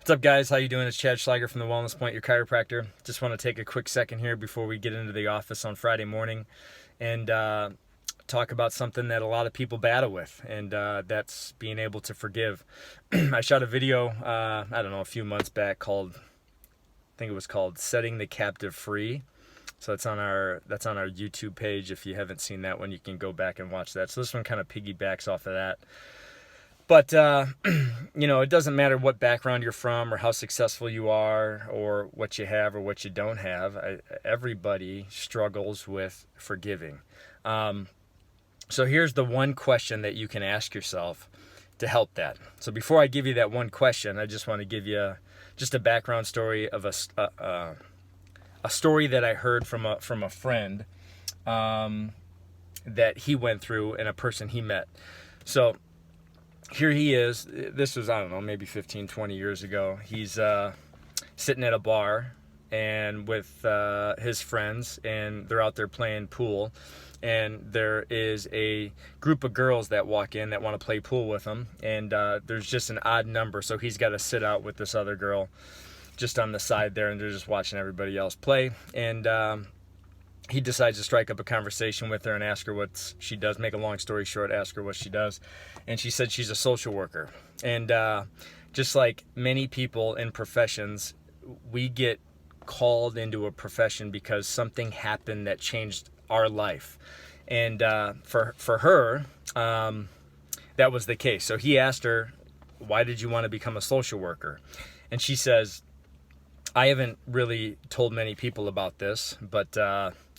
What's up, guys? How you doing? It's Chad Schlager from the Wellness Point, your chiropractor. Just want to take a quick second here before we get into the office on Friday morning and talk about something that a lot of people battle with, and that's being able to forgive. I shot a video, a few months back I think it was called "Setting the Captive Free." So that's on our YouTube page. If you haven't seen that one, you can go back and watch that. So this one kind of piggybacks off of that. But, it doesn't matter what background you're from or how successful you are or what you have or what you don't have. Everybody struggles with forgiving. So here's the one question that you can ask yourself to help that. So before I give you that one question, I just want to give you just a background story of a story that I heard from a friend that he went through and a person he met. So here he is. This was, maybe 15, 20 years ago. He's sitting at a bar and with his friends, and they're out there playing pool. And there is a group of girls that walk in that want to play pool with him. And there's just an odd number, so he's got to sit out with this other girl just on the side there, and they're just watching everybody else play. And he decides to strike up a conversation with her and ask her what she does. Make a long story short, ask her what she does. And she said she's a social worker. And just like many people in professions, we get called into a profession because something happened that changed our life. And for her, that was the case. So he asked her, why did you want to become a social worker? And she says, I haven't really told many people about this, but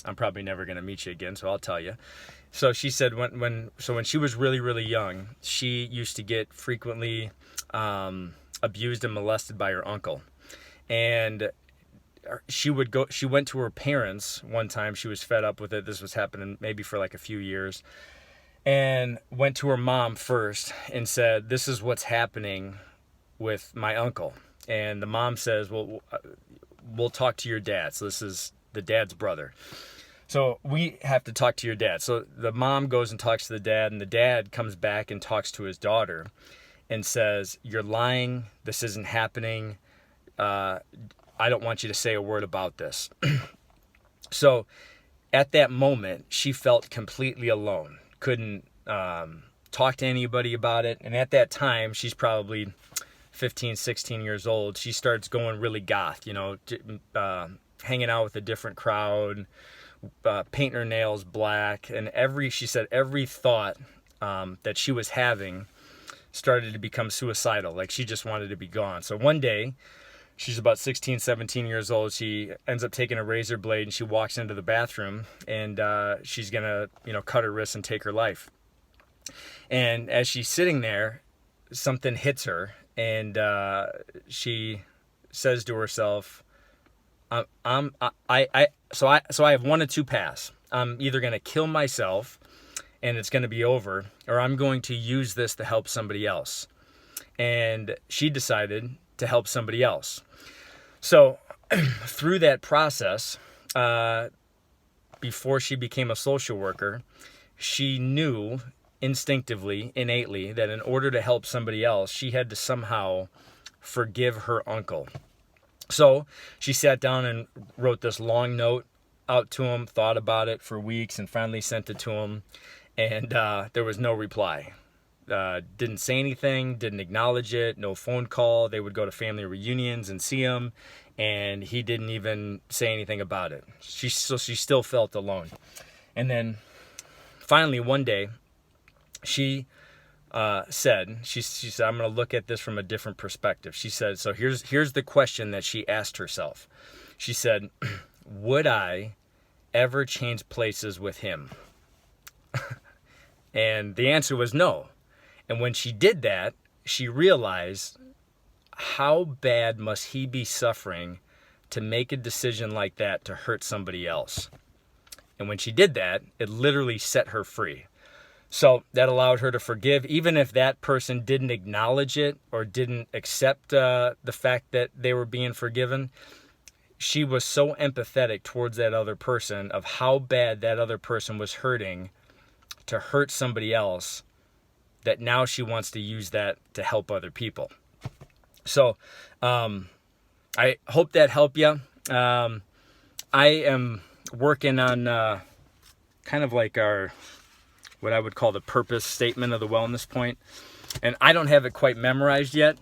I'm probably never going to meet you again, so I'll tell you. So she said when she was really, really young, she used to get frequently abused and molested by her uncle. And she went to her parents one time. She was fed up with it. This was happening maybe for like a few years. And went to her mom first and said, this is what's happening with my uncle. And the mom says, well, we'll talk to your dad. So this is the dad's brother. So we have to talk to your dad. So the mom goes and talks to the dad, and the dad comes back and talks to his daughter and says, you're lying. This isn't happening. I don't want you to say a word about this. So at that moment, she felt completely alone. Couldn't talk to anybody about it. And at that time, she's probably 15, 16 years old. She starts going really goth, hanging out with a different crowd, painting her nails black. And she said every thought that she was having started to become suicidal. Like she just wanted to be gone. So one day, she's about 16, 17 years old. She ends up taking a razor blade and she walks into the bathroom, and she's going to, cut her wrist and take her life. And as she's sitting there, something hits her, and she says to herself, so I have one of two paths. I'm either going to kill myself and it's going to be over, or I'm going to use this to help somebody else. And she decided to help somebody else. So through that process, before she became a social worker, she knew instinctively, innately, that in order to help somebody else, she had to somehow forgive her uncle. So she sat down and wrote this long note out to him, thought about it for weeks, and finally sent it to him. And there was no reply. Didn't say anything, didn't acknowledge it, no phone call. They would go to family reunions and see him, and he didn't even say anything about it. She still felt alone. And then finally one day, she said, I'm going to look at this from a different perspective. She said, so here's the question that she asked herself. She said, would I ever change places with him? And the answer was no. And when she did that, she realized, how bad must he be suffering to make a decision like that to hurt somebody else? And when she did that, it literally set her free. So that allowed her to forgive, even if that person didn't acknowledge it or didn't accept the fact that they were being forgiven. She was so empathetic towards that other person of how bad that other person was hurting to hurt somebody else, that now she wants to use that to help other people. So I hope that helped you. I am working on kind of like what I would call the purpose statement of the Wellness Point. And I don't have it quite memorized yet,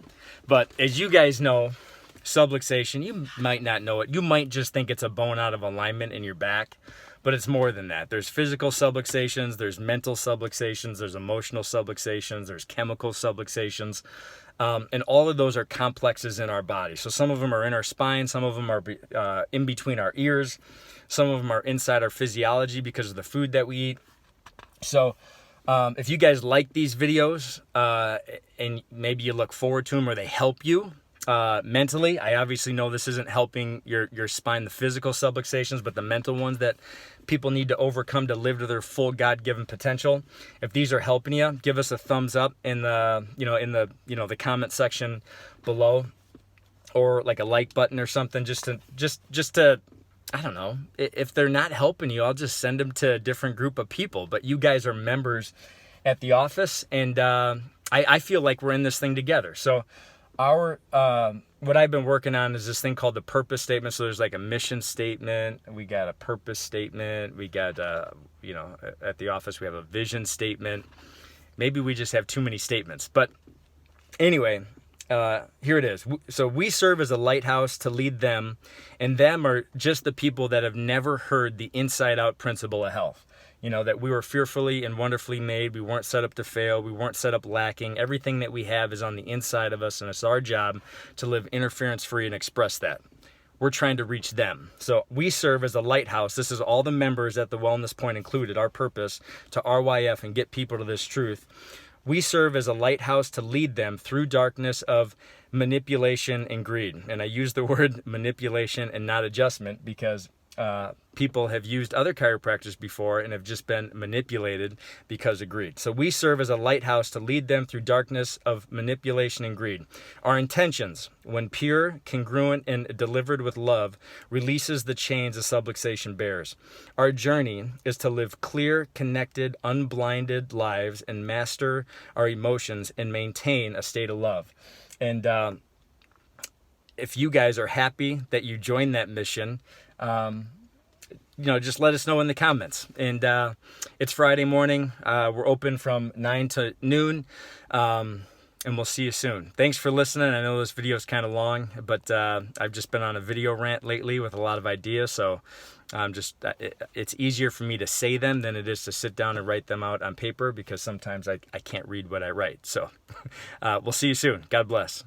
but as you guys know, subluxation, you might not know it. You might just think it's a bone out of alignment in your back, but it's more than that. There's physical subluxations, there's mental subluxations, there's emotional subluxations, there's chemical subluxations. And all of those are complexes in our body. So some of them are in our spine, some of them are in between our ears, some of them are inside our physiology because of the food that we eat. So if you guys like these videos and maybe you look forward to them or they help you mentally, I obviously know this isn't helping your spine, the physical subluxations, but the mental ones that people need to overcome to live to their full God-given potential. If these are helping you, give us a thumbs up in the comment section below, or like a like button or something, just to I don't know, if they're not helping you, I'll just send them to a different group of people. But you guys are members at the office, and I feel like we're in this thing together. So what I've been working on is this thing called the purpose statement. So there's like a mission statement, we got a purpose statement, we got at the office we have a vision statement. Maybe we just have too many statements, but anyway, here it is. So we serve as a lighthouse to lead them, and them are just the people that have never heard the inside out principle of health. That we were fearfully and wonderfully made. We weren't set up to fail. We weren't set up lacking. Everything that we have is on the inside of us, and it's our job to live interference-free and express that. We're trying to reach them. So we serve as a lighthouse. This is all the members at the Wellness Point included, our purpose to RYF and get people to this truth. We serve as a lighthouse to lead them through darkness of manipulation and greed. And I use the word manipulation and not adjustment because people have used other chiropractors before and have just been manipulated because of greed. So we serve as a lighthouse to lead them through darkness of manipulation and greed. Our intentions, when pure, congruent, and delivered with love, releases the chains a subluxation bears. Our journey is to live clear, connected, unblinded lives and master our emotions and maintain a state of love. And if you guys are happy that you joined that mission, just let us know in the comments. And it's Friday morning. We're open from 9 to noon, and we'll see you soon. Thanks for listening. I know this video is kind of long, but I've just been on a video rant lately with a lot of ideas, so it's easier for me to say them than it is to sit down and write them out on paper, because sometimes I can't read what I write. So we'll see you soon. God bless.